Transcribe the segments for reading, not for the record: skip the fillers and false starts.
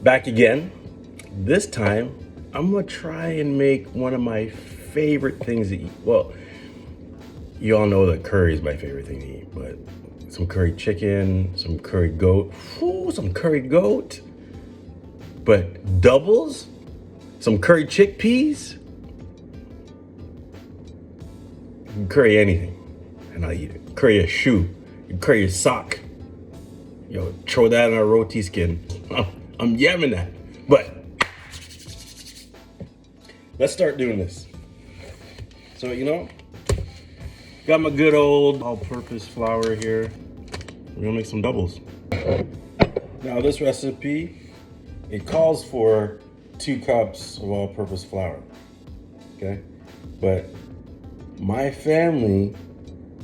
Back again. This time, I'm gonna try and make one of my favorite things to eat. Well, you all know that curry is my favorite thing to eat, but some curried chicken, some curried goat, some curried goat, but doubles, some curried chickpeas, you can curry anything, and I'll eat it. Curry a shoe, you can curry a sock. Yo, throw that on a roti skin. I'm yamming that. But let's start doing this. So, got my good old all-purpose flour here. We're gonna make some doubles. Now this recipe, it calls for 2 cups of all-purpose flour, okay? But my family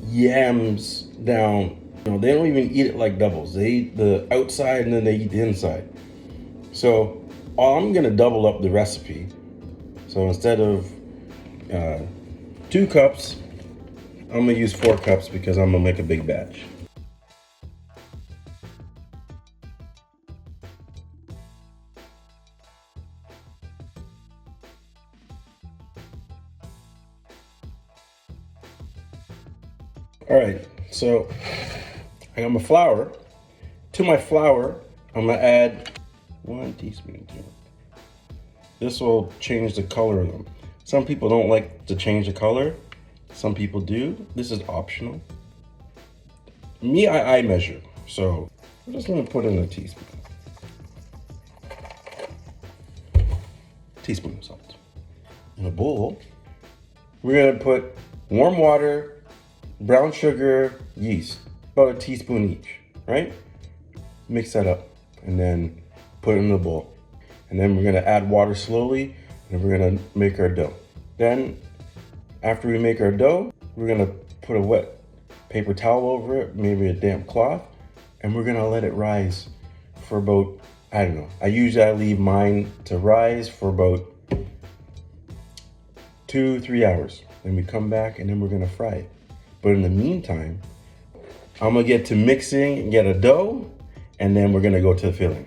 yams down, they don't even eat it like doubles. They eat the outside and then they eat the inside. So I'm gonna double up the recipe. So instead of 2 cups, I'm gonna use 4 cups because I'm gonna make a big batch. All right, so I got my flour. To my flour, I'm gonna add 1 teaspoon. This will change the color of them. Some people don't like to change the color. Some people do. This is optional. Me, I measure. So I'm just gonna put in a teaspoon. Teaspoon of salt. In a bowl, we're gonna put warm water, brown sugar, yeast, about a teaspoon each, right? Mix that up and then put it in the bowl. And then we're gonna add water slowly and we're gonna make our dough. Then after we make our dough, we're gonna put a wet paper towel over it, maybe a damp cloth, and we're gonna let it rise for about, I don't know, I usually leave mine to rise for about 2-3 hours. Then we come back and then we're gonna fry it. But in the meantime, I'm gonna get to mixing and get a dough, and then we're gonna go to the filling.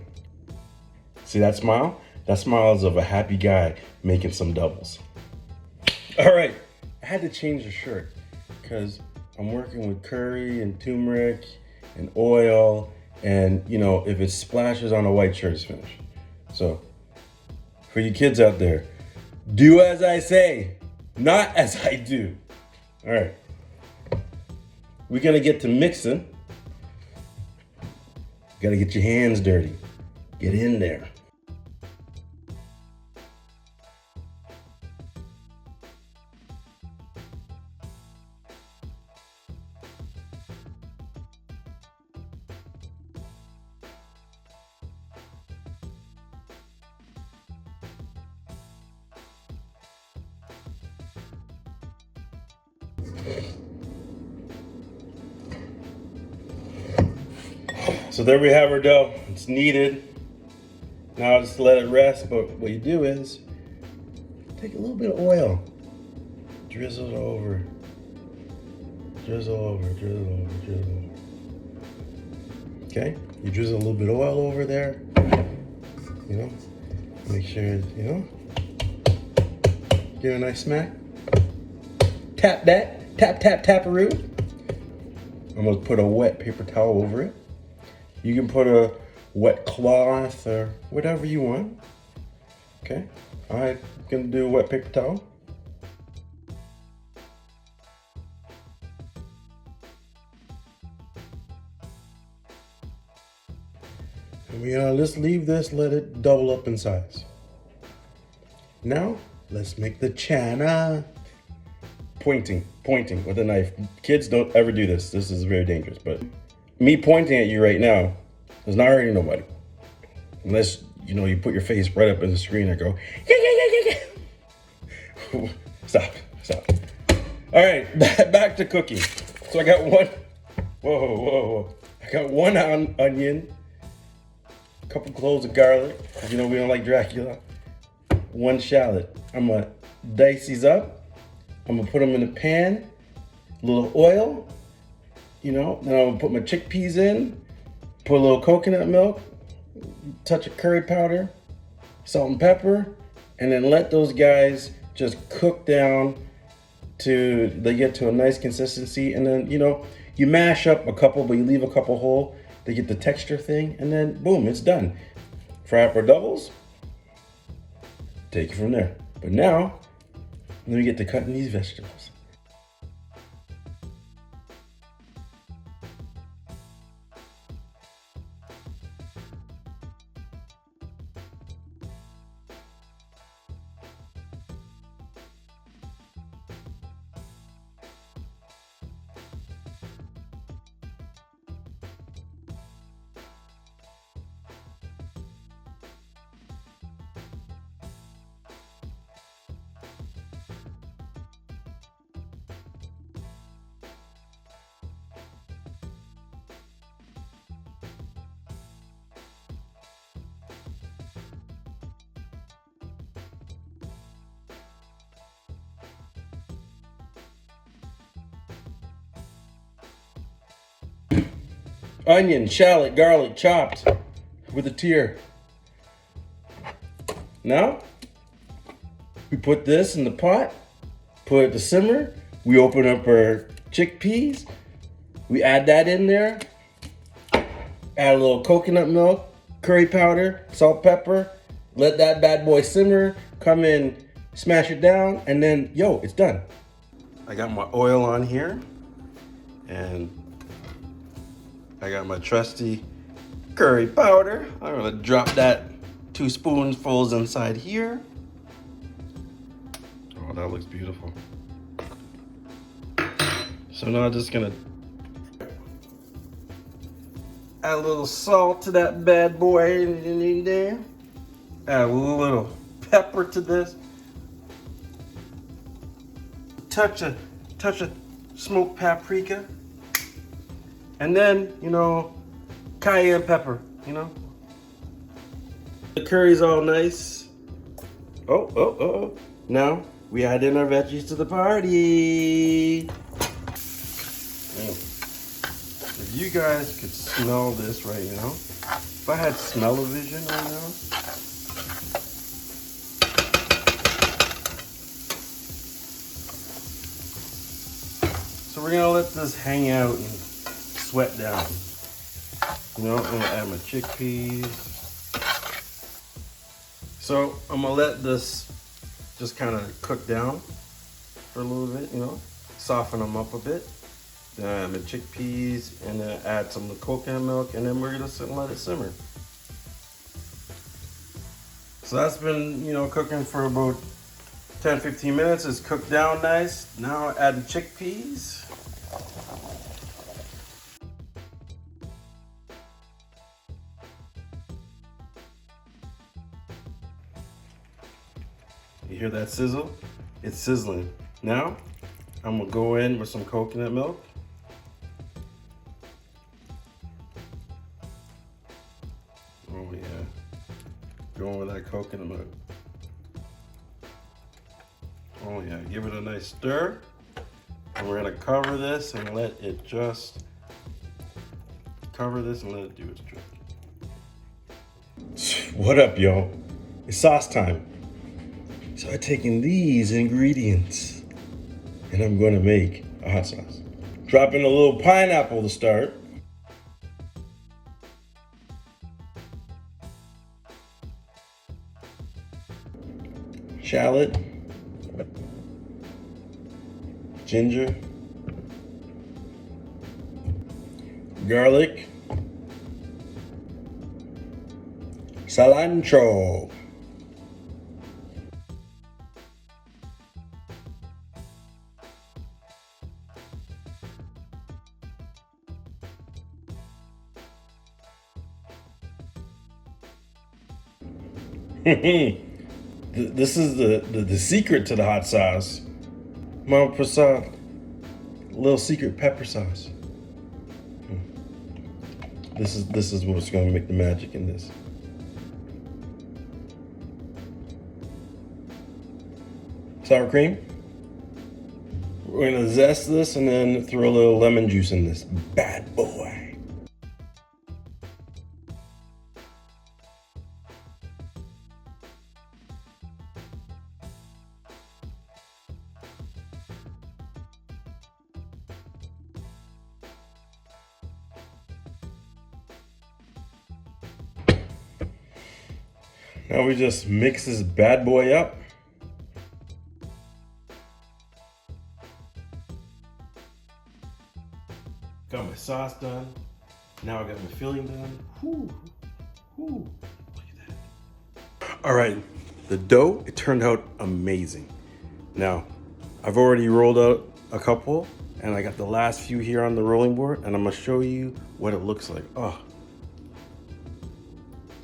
See that smile? That smile is of a happy guy making some doubles. All right, I had to change the shirt because I'm working with curry and turmeric and oil, and if it splashes on a white shirt, it's finished. So for you kids out there, do as I say, not as I do. All right. We're gonna get to mixing. Gotta get your hands dirty. Get in there. So there we have our dough. It's kneaded. Now just let it rest, but what you do is take a little bit of oil, drizzle it over, drizzle over, drizzle over, drizzle over. Okay, you drizzle a little bit of oil over there, make sure, give it a nice smack. Tap that, tap, tap, tap-a-roo. I'm gonna put a wet paper towel over it. You can put a wet cloth or whatever you want. Okay, I'm gonna do a wet paper towel. And we're gonna just leave this, let it double up in size. Now, let's make the chana. Pointing with a knife. Kids don't ever do this. This is very dangerous, but me pointing at you right now is not hurting nobody. Unless, you put your face right up in the screen and go, yeah. Stop. All right, back to cooking. So I got whoa. I got 1 onion, a couple cloves of garlic, because we don't like Dracula. 1 shallot. I'm gonna dice these up. I'm gonna put them in a pan, a little oil, then I'm gonna put my chickpeas in, put a little coconut milk, touch of curry powder, salt and pepper, and then let those guys just cook down to they get to a nice consistency. And then you mash up a couple, but you leave a couple whole to get the texture thing, and then boom, it's done. Fry up our doubles, take it from there. But now, let me get to cutting these vegetables. Onion, shallot, garlic chopped with a tear. Now, we put this in the pot, put it to simmer. We open up our chickpeas. We add that in there. Add a little coconut milk, curry powder, salt, pepper. Let that bad boy simmer. Come in, smash it down, and then, it's done. I got my oil on here, and I got my trusty curry powder. I'm gonna drop that 2 spoonfuls inside here. Oh, that looks beautiful. So now I'm just gonna add a little salt to that bad boy in there. Add a little pepper to this. Touch of smoked paprika. And then, cayenne pepper, The curry's all nice. Oh. Now, we add in our veggies to the party. If you guys could smell this right now, if I had smell-o-vision right now, so we're gonna let this hang out and sweat down. I'm gonna add my chickpeas. So I'm gonna let this just kind of cook down for a little bit, soften them up a bit. Then I add my chickpeas and then add some of the coconut milk, and then we're gonna let it simmer. So that's been, cooking for about 10-15 minutes. It's cooked down nice. Now add the chickpeas. You hear that sizzle? It's sizzling. Now, I'm gonna go in with some coconut milk. Oh yeah, going with that coconut milk. Oh yeah, give it a nice stir. And we're gonna cover this and let it do its trick. What up, y'all? It's sauce time. So I've taken these ingredients and I'm gonna make a hot sauce. Drop in a little pineapple to start. Shallot. Ginger. Garlic. Cilantro. This is the secret to the hot sauce. Mama Prasad, little secret pepper sauce. This is what's going to make the magic in this. Sour cream. We're going to zest this and then throw a little lemon juice in this bad boy. Now we just mix this bad boy up. Got my sauce done. Now I got my filling done. Whew. Whew. Look at that. All right, the dough, it turned out amazing. Now, I've already rolled out a couple, and I got the last few here on the rolling board, and I'm gonna show you what it looks like. Oh,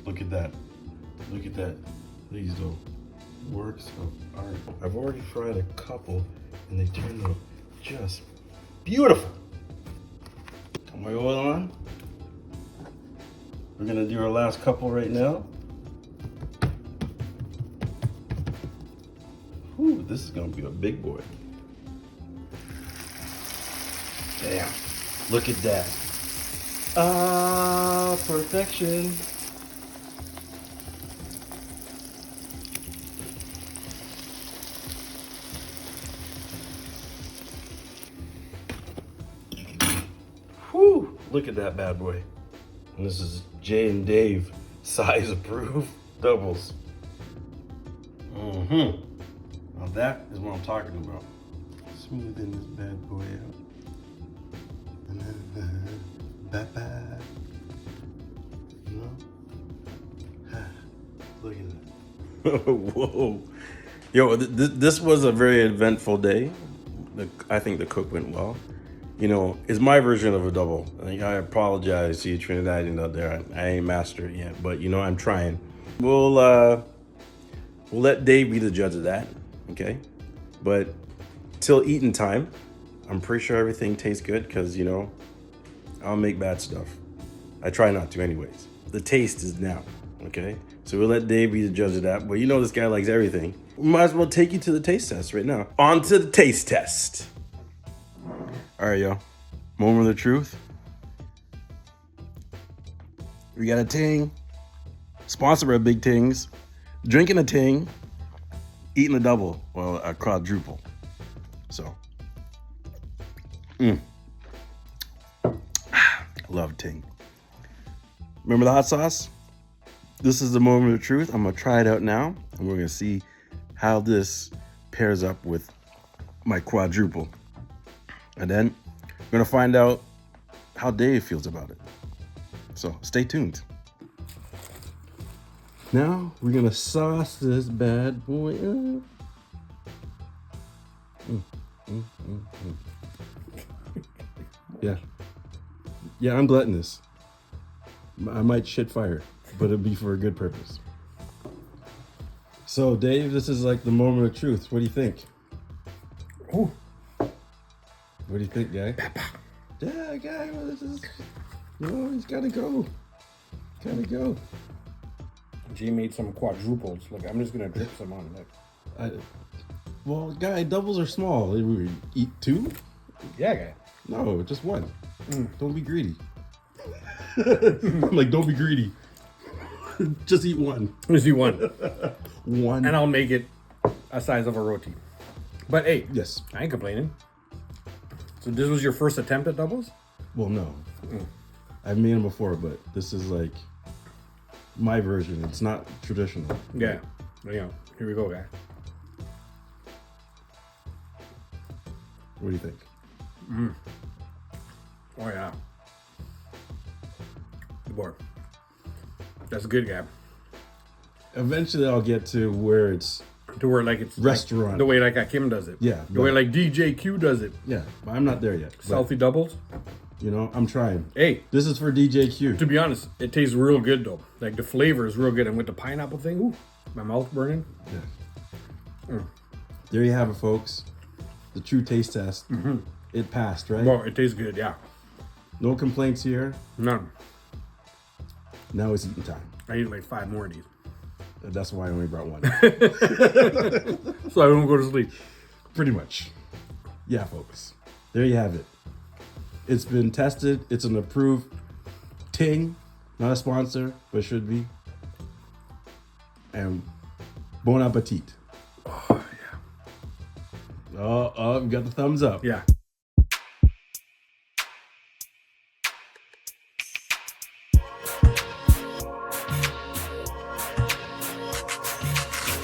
look at that. Look at that. These are works of art. I've already fried a couple, and they turned out just beautiful. Got my oil on. We're gonna do our last couple right now. Whew, this is gonna be a big boy. Damn, look at that. Ah, perfection. Whew, look at that bad boy. And this is Jay and Dave size approved doubles. Now that is what I'm talking about. Smoothing this bad boy out. And then, bye-bye. You know? Look at that. Whoa. Yo, this was a very eventful day. I think the cook went well. You know, it's my version of a double. I apologize to you Trinidadian out there. I ain't mastered it yet, but you know, I'm trying. We'll let Dave be the judge of that, okay? But till eating time, I'm pretty sure everything tastes good because, you know, I'll make bad stuff. I try not to anyways. The taste is now, okay? So we'll let Dave be the judge of that, but you know this guy likes everything. We might as well take you to the taste test right now. On to the taste test. All right, y'all. Moment of the truth. We got a ting. Sponsored by Big Tings. Drinking a ting. Eating a double. Well, a quadruple. So. Love ting. Remember the hot sauce? This is the moment of the truth. I'm going to try it out now. And we're going to see how this pairs up with my quadruple. And then we're gonna find out how Dave feels about it. So stay tuned. Now we're gonna sauce this bad boy up. Yeah, I'm gluttonous. I might shit fire, but it'll be for a good purpose. So Dave, this is like the moment of truth. What do you think? Ooh. What do you think, guy? Yeah, guy, well, this is, you know, he's gotta go. Gotta go. Jay made some quadruples. Look, I'm just gonna drip some on it. Well, guy, doubles are small. We eat two? Yeah, guy. No, just one. Don't be greedy. I'm like, don't be greedy. Just eat one. Just eat one. One. And I'll make it a size of a roti. But hey, Yes. I ain't complaining. So this was your first attempt at doubles? Well, no. I've made them before, but this is like my version. It's not traditional. Yeah. Yeah. Here we go, guy. What do you think? Oh yeah. Good boy. That's good, guy. Eventually, I'll get to where it's To where like it's restaurant. Like, the way like Kim does it. Yeah, The way like DJQ does it. Yeah, but I'm not there yet. But, Salty doubles. you know, I'm trying. Hey, This is for DJQ. to be honest, it tastes real good though. Like the flavor is real good, and with the pineapple thing, ooh, my mouth burning. Yeah. There you have it, folks. The true taste test. It passed, right? Well, it tastes good, yeah. No complaints here. None. Now it's eating time. I eat like 5 more of these, That's why I only brought one. so I don't go to sleep. Pretty much. Yeah, folks. There you have it. It's been tested. It's an approved ting. Not a sponsor, but should be. And bon appetit. Oh yeah. Oh, we got the thumbs up. Yeah.